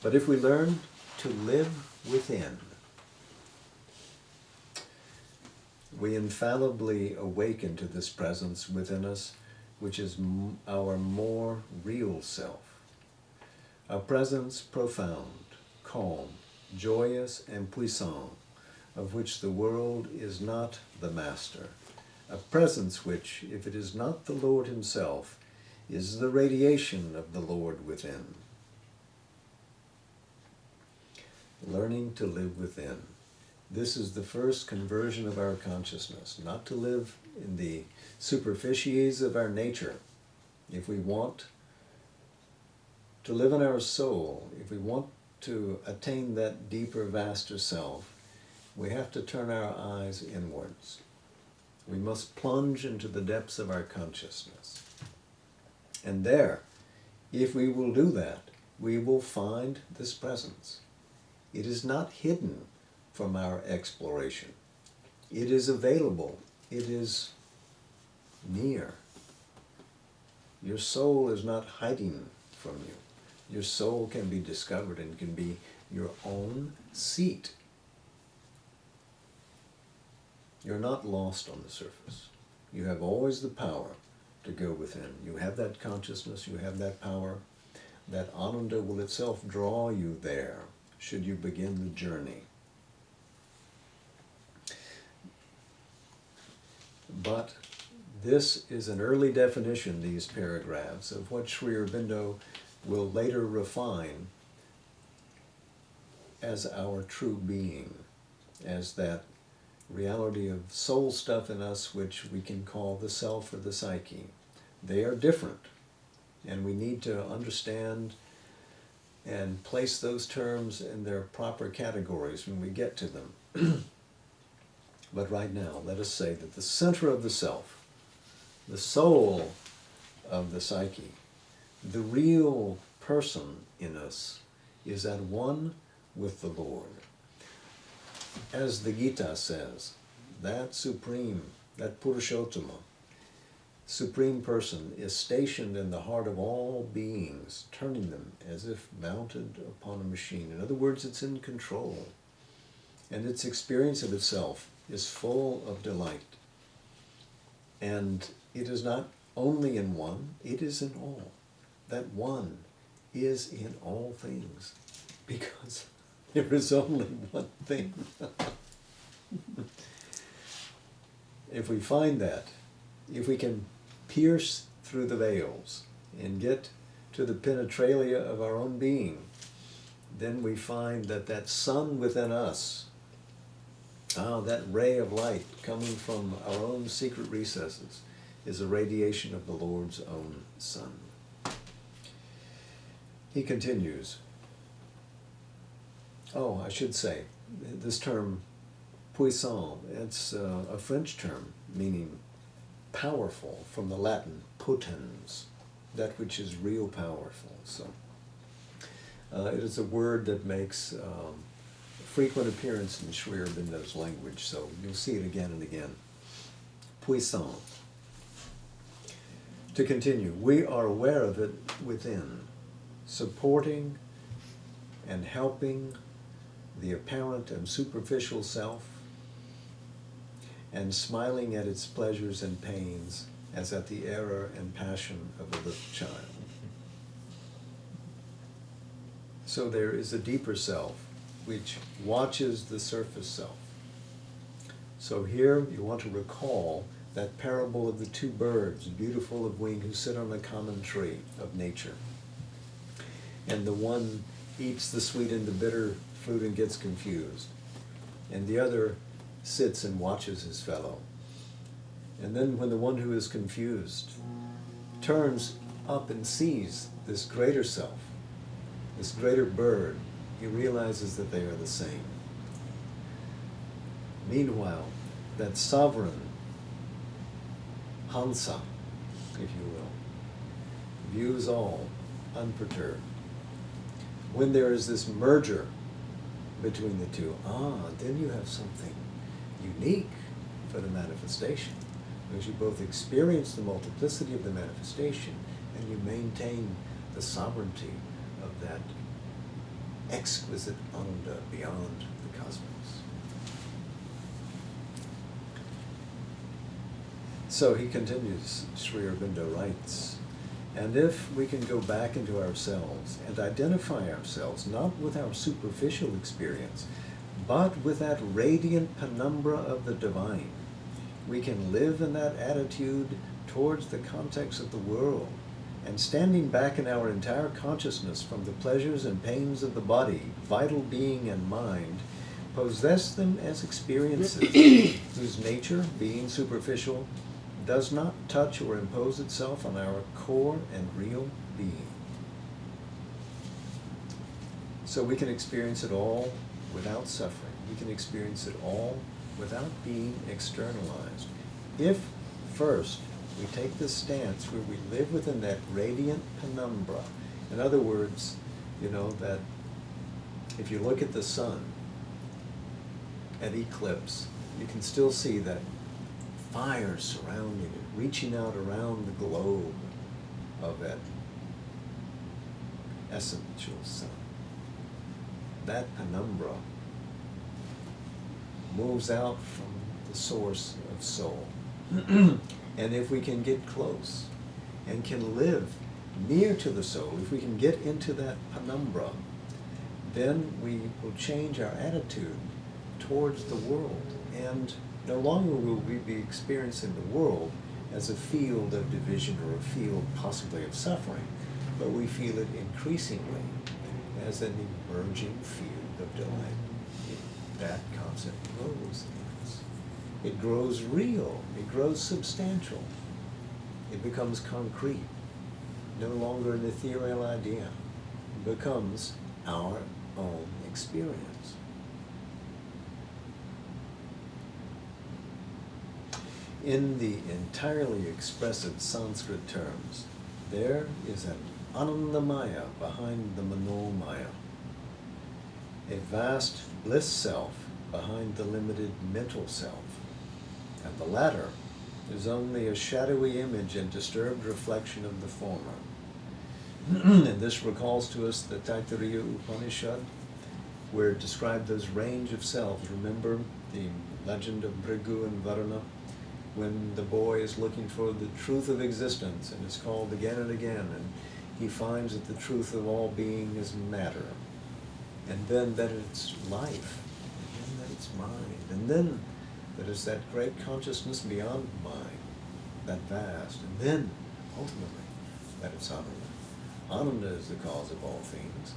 But if we learn to live within, we infallibly awaken to this presence within us which is our more real self. A presence profound, calm, joyous, and puissant, of which the world is not the master. A presence which, if it is not the Lord himself, is the radiation of the Lord within. Learning to live within. This is the first conversion of our consciousness, not to live in the superficies of our nature. If we want to live in our soul, if we want to attain that deeper, vaster self, we have to turn our eyes inwards. We must plunge into the depths of our consciousness. And there, if we will do that, we will find this presence. It is not hidden from our exploration. It is available. It is near. Your soul is not hiding from you. Your soul can be discovered and can be your own seat. You're not lost on the surface. You have always the power to go within. You have that consciousness, you have that power. That Ananda will itself draw you there, should you begin the journey. But this is an early definition, these paragraphs, of what Sri Aurobindo will later refine as our true being, as that reality of soul stuff in us which we can call the self or the psyche. They are different, and we need to understand and place those terms in their proper categories when we get to them. But right now, let us say that the center of the self, the soul of the psyche, the real person in us, is at one with the Lord. As the Gita says, that supreme, that Purushottama, supreme person is stationed in the heart of all beings, turning them as if mounted upon a machine. In other words, it's in control. And its experience of itself is full of delight. And it is not only in one, it is in all. That one is in all things, because there is only one thing. If we find that, if we can pierce through the veils and get to the penetralia of our own being, then we find that that sun within us, that ray of light coming from our own secret recesses, is a radiation of the Lord's own sun. He continues. Oh, I should say, this term, puissant, it's a French term meaning powerful, from the Latin potens, that which is real powerful. So it is a word that makes frequent appearance in Sri Aurobindo's language, so you'll see it again and again. Puissant. To continue, we are aware of it within, supporting and helping the apparent and superficial self, and smiling at its pleasures and pains as at the error and passion of a little child. So there is a deeper self which watches the surface self. So here you want to recall that parable of the two birds, beautiful of wing, who sit on a common tree of nature. And the one eats the sweet and the bitter fruit and gets confused. And the other sits and watches his fellow. And then when the one who is confused turns up and sees this greater self, this greater bird, he realizes that they are the same. Meanwhile, that sovereign Hansa, if you will, views all unperturbed. When there is this merger between the two, then you have something unique for the manifestation, because you both experience the multiplicity of the manifestation and you maintain the sovereignty of that exquisite Ananda beyond the cosmos. So he continues, Sri Aurobindo writes, and if we can go back into ourselves and identify ourselves not with our superficial experience, but with that radiant penumbra of the divine, we can live in that attitude towards the context of the world, and standing back in our entire consciousness from the pleasures and pains of the body, vital being and mind, possess them as experiences whose nature, being superficial, does not touch or impose itself on our core and real being. So we can experience it all without suffering. We can experience it all without being externalized. If first we take this stance where we live within that radiant penumbra, in other words, that if you look at the sun at eclipse, you can still see that fire surrounding it, reaching out around the globe of that essential sun. That penumbra moves out from the source of soul. And if we can get close and can live near to the soul, if we can get into that penumbra, then we will change our attitude towards the world. And no longer will we be experiencing the world as a field of division or a field possibly of suffering, but we feel it increasingly as an emerging field of delight. That concept grows in us. It grows real. It grows substantial. It becomes concrete. No longer an ethereal idea. It becomes our own experience. In the entirely expressive Sanskrit terms, there is an Anandamaya behind the Manomaya, a vast bliss self behind the limited mental self, and the latter is only a shadowy image and disturbed reflection of the former. And this recalls to us the Taittiriya Upanishad, where it described those range of selves. Remember the legend of Bhrigu and Varuna, when the boy is looking for the truth of existence and is called again and again, and he finds that the truth of all being is matter, and then that it's life, and then that it's mind, and then that it's that great consciousness beyond mind, that vast, and then ultimately that it's Ananda. Ananda is the cause of all things,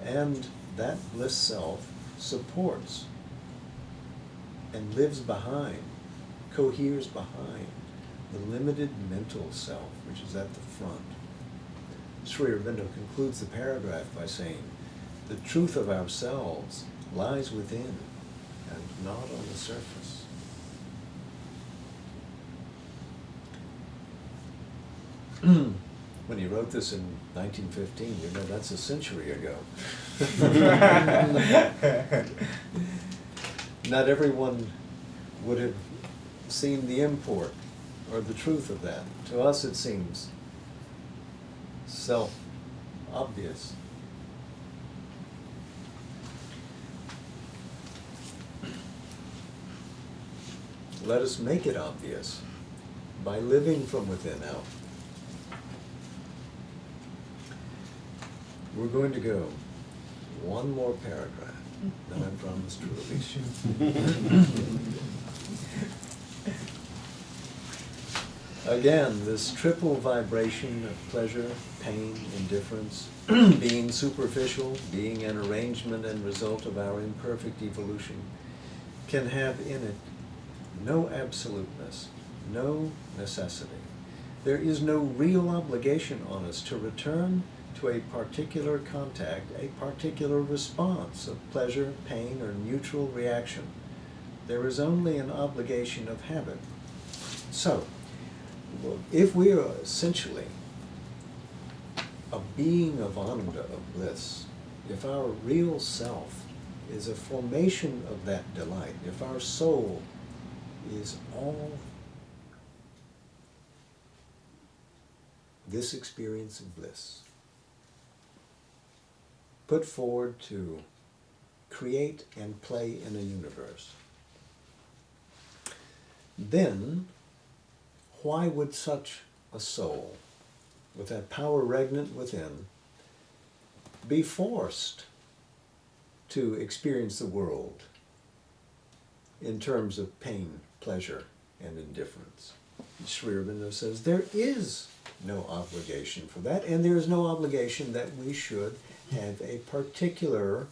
and that bliss self supports and lives behind, coheres behind the limited mental self, which is at the front. Sri Aurobindo concludes the paragraph by saying, the truth of ourselves lies within and not on the surface. When he wrote this in 1915, that's a century ago. Not everyone would have seen the import or the truth of that. To us it seems self-obvious. Let us make it obvious by living from within out. We're going to go one more paragraph, then I promise to release you. Again, this triple vibration of pleasure, pain, indifference, being superficial, being an arrangement and result of our imperfect evolution, can have in it no absoluteness, no necessity. There is no real obligation on us to return to a particular contact, a particular response of pleasure, pain, or neutral reaction. There is only an obligation of habit. So, if we are essentially a being of Ananda, of bliss, if our real self is a formation of that delight, if our soul is all this experience of bliss, put forward to create and play in a universe, then why would such a soul, with that power regnant within, be forced to experience the world in terms of pain, pleasure, and indifference? Sri Aurobindo says there is no obligation for that, and there is no obligation that we should have a particular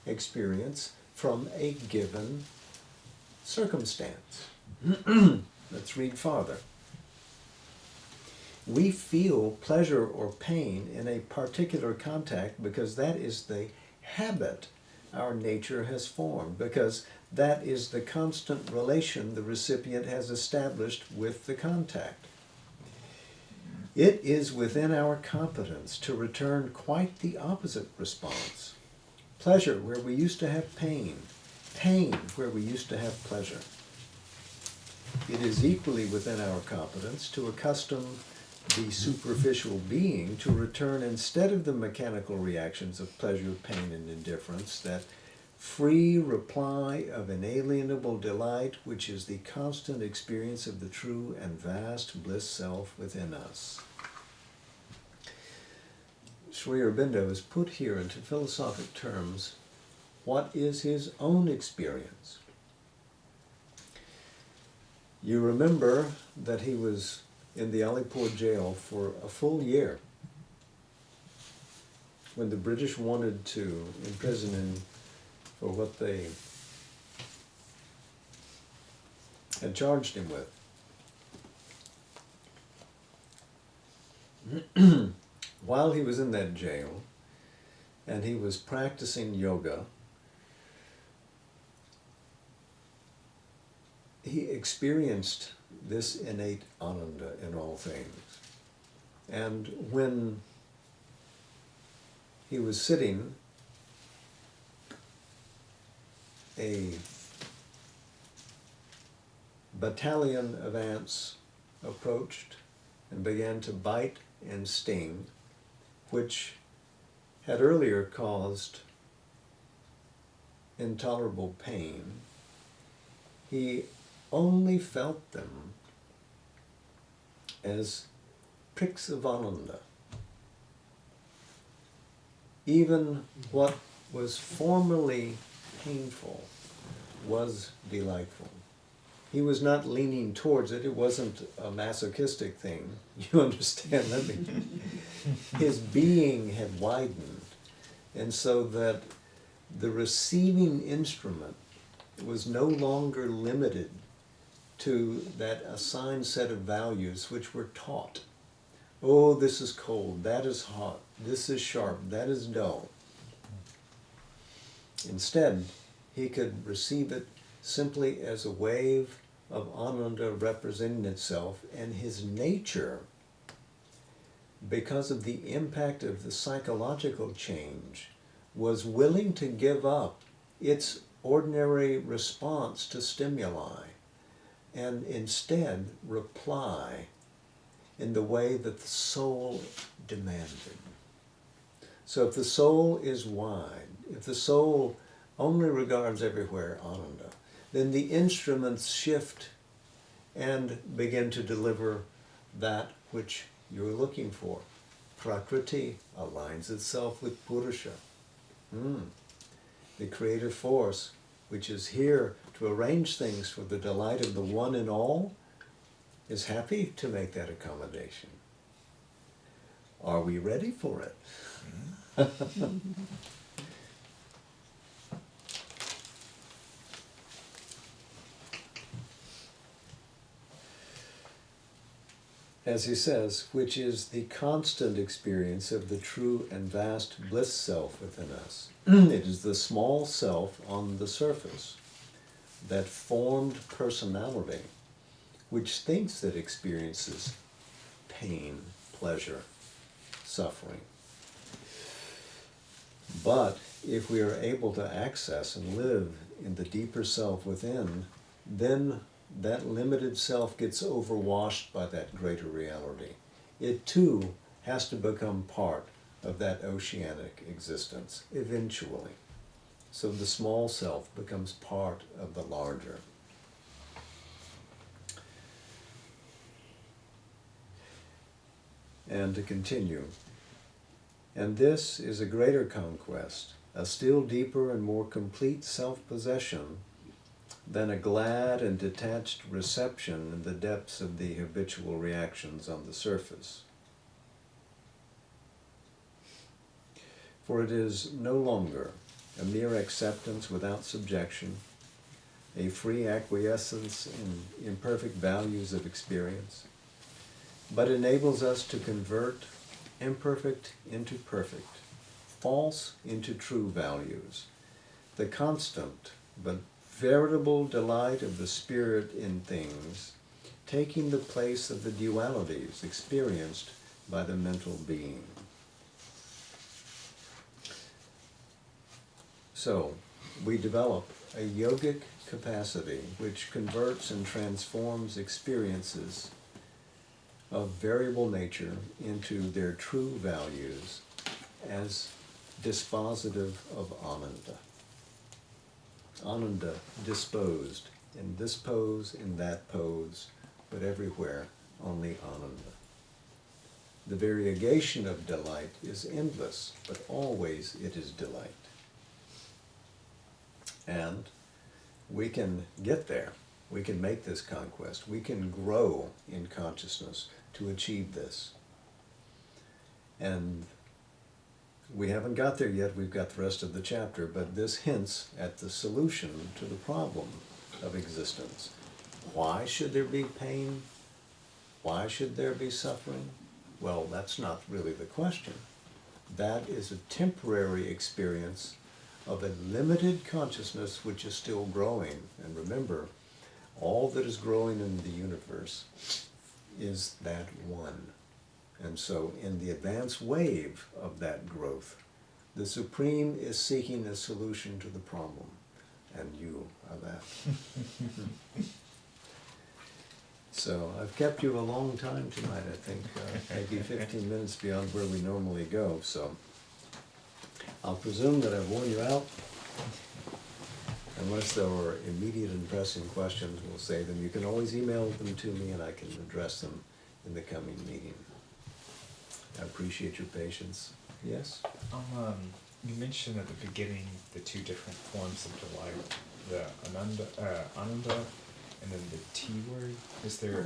experience from a given circumstance. Let's read farther. We feel pleasure or pain in a particular contact because that is the habit our nature has formed, because that is the constant relation the recipient has established with the contact. It is within our competence to return quite the opposite response. Pleasure where we used to have pain, pain where we used to have pleasure. It is equally within our competence to accustom the superficial being to return, instead of the mechanical reactions of pleasure, pain, and indifference, that free reply of inalienable delight, which is the constant experience of the true and vast bliss self within us. Sri Aurobindo has put here into philosophic terms what is his own experience. You remember that he was in the Alipur jail for a full year when the British wanted to imprison him for what they had charged him with. While he was in that jail and he was practicing yoga, he experienced this innate ananda in all things. And when he was sitting, a battalion of ants approached and began to bite and sting, which had earlier caused intolerable pain. He only felt them as pricks of ananda. Even what was formerly painful was delightful. He was not leaning towards it. It wasn't a masochistic thing. You understand? His being had widened, and so that the receiving instrument was no longer limited to that assigned set of values which were taught. Oh, this is cold, that is hot, this is sharp, that is dull. Instead, he could receive it simply as a wave of ananda representing itself, and his nature, because of the impact of the psychological change, was willing to give up its ordinary response to stimuli and instead reply in the way that the soul demanded. So if the soul is wide, if the soul only regards everywhere ananda, then the instruments shift and begin to deliver that which you're looking for. Prakriti aligns itself with Purusha. The creative force, which is here to arrange things for the delight of the one and all, is happy to make that accommodation. Are we ready for it? As he says, which is the constant experience of the true and vast bliss self within us. It is the small self on the surface, that formed personality, which thinks it experiences pain, pleasure, suffering. But if we are able to access and live in the deeper self within, then that limited self gets overwashed by that greater reality. It too has to become part of that oceanic existence, eventually. So the small self becomes part of the larger. and to continue. And this is a greater conquest, a still deeper and more complete self-possession than a glad and detached reception in the depths of the habitual reactions on the surface. For it is no longer a mere acceptance without subjection, a free acquiescence in imperfect values of experience, but enables us to convert imperfect into perfect, false into true values, the constant but veritable delight of the spirit in things, taking the place of the dualities experienced by the mental being. So, we develop a yogic capacity which converts and transforms experiences of variable nature into their true values as dispositive of Ananda. Ananda disposed in this pose, in that pose, but everywhere only Ananda. The variegation of delight is endless, but always it is delight. And we can get there. We can make this conquest. We can grow in consciousness to achieve this. And we haven't got there yet. We've got the rest of the chapter, but this hints at the solution to the problem of existence. Why should there be pain? Why should there be suffering? Well, that's not really the question. That is a temporary experience of a limited consciousness which is still growing. And remember, all that is growing in the universe is that one. And so in the advanced wave of that growth, the Supreme is seeking a solution to the problem. And you are that. So I've kept you a long time tonight, I think, maybe 15 minutes beyond where we normally go. So I'll presume that I've worn you out. Unless there are immediate and pressing questions, we'll say them. You can always email them to me and I can address them in the coming meeting. I appreciate your patience. Yes? You mentioned at the beginning the two different forms of delight, the Ananda, and then the T word. Is there?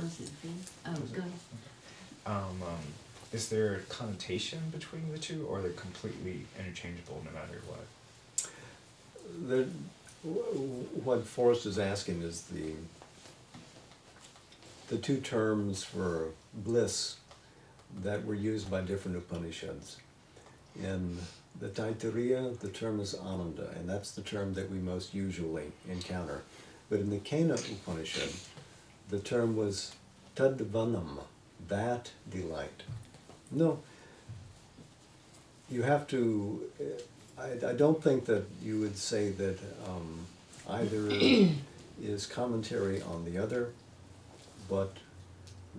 Is there a connotation between the two, or they're completely interchangeable no matter what? What Forrest is asking is the two terms for bliss that were used by different Upanishads. In the Taittiriya, the term is Ananda, and that's the term that we most usually encounter. But in the Kena Upanishad, the term was Tadvanam, that delight. No, you have to, I don't think that you would say that either is commentary on the other, but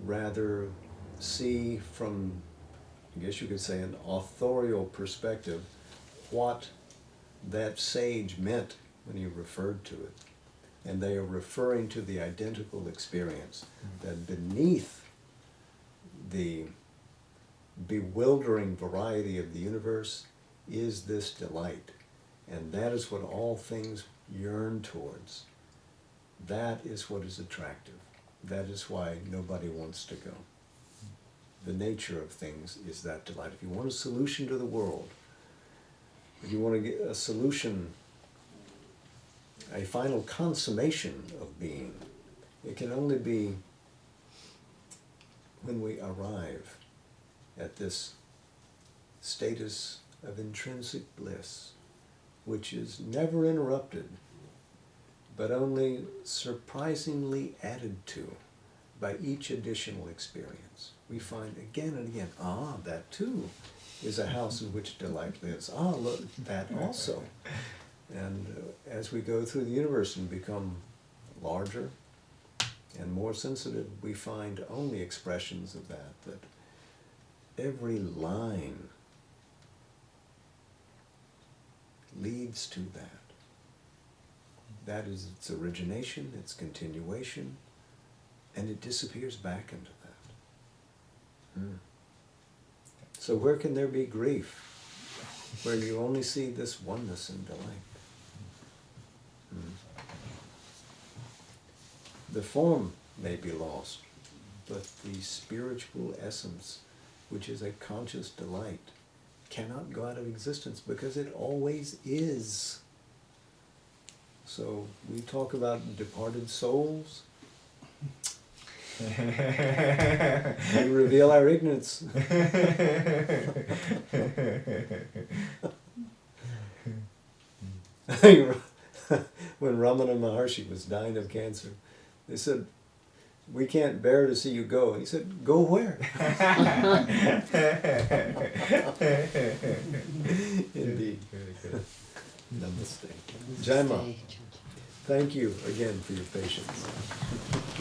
rather see from, I guess you could say, an authorial perspective what that sage meant when he referred to it. And they are referring to the identical experience, that beneath the bewildering variety of the universe is this delight. And that is what all things yearn towards. That is what is attractive. That is why nobody wants to go. The nature of things is that delight. If you want a solution to the world, if you want to get a solution, a final consummation of being, it can only be when we arrive at this status of intrinsic bliss, which is never interrupted, but only surprisingly added to by each additional experience. We find again and again, that too is a house in which delight lives. Look, that also. And as we go through the universe and become larger and more sensitive, we find only expressions of that every line leads to that. That is its origination, its continuation, and it disappears back into that. So where can there be grief? Where you only see this oneness and delight. The form may be lost, but the spiritual essence, which is a conscious delight, cannot go out of existence because it always is. So we talk about departed souls. We reveal our ignorance. When Ramana Maharshi was dying of cancer, they said, "We can't bear to see you go." He said, "Go where?" Indeed. Very good. Namaste. Jai Ma, thank you again for your patience.